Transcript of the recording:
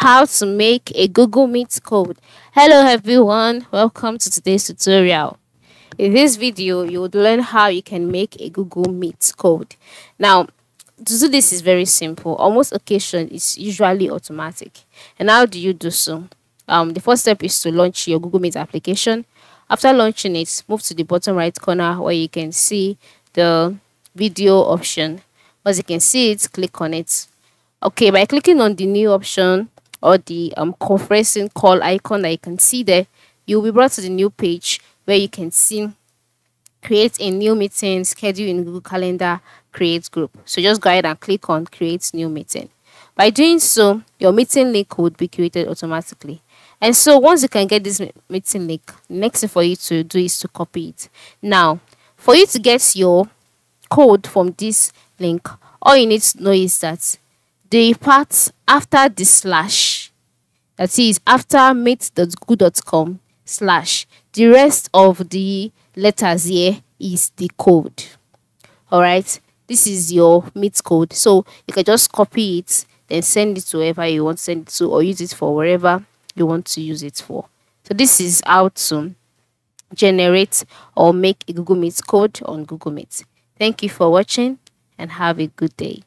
how to make a Google Meet code. Hello everyone, welcome to today's tutorial. In this video, you would learn how you can make a Google Meet code. Now, to do this is very simple. Almost occasion is usually automatic. And how do you do so? The first step is to launch your Google Meet application. After launching it, move to the bottom right corner where you can see the video option. Once you can see it, click on it. Okay, by clicking on the new option or the conferencing call icon that you can see there, you'll be brought to the new page where you can see create a new meeting, schedule in Google Calendar, create group. So just go ahead and click on create new meeting. By doing so, your meeting link would be created automatically. And so once you can get this meeting link, the next thing for you to do is to copy it. Now, for you to get your code from this link, all you need to know is that the part after the slash, that is after meet.google.com slash, the rest of the letters here is the code. All right, this is your meet code, so you can just copy it, then send it to whoever you want to send it to, or use it for wherever you want to use it for. So this is how to generate or make a Google Meet code on Google Meet. Thank you for watching and have a good day.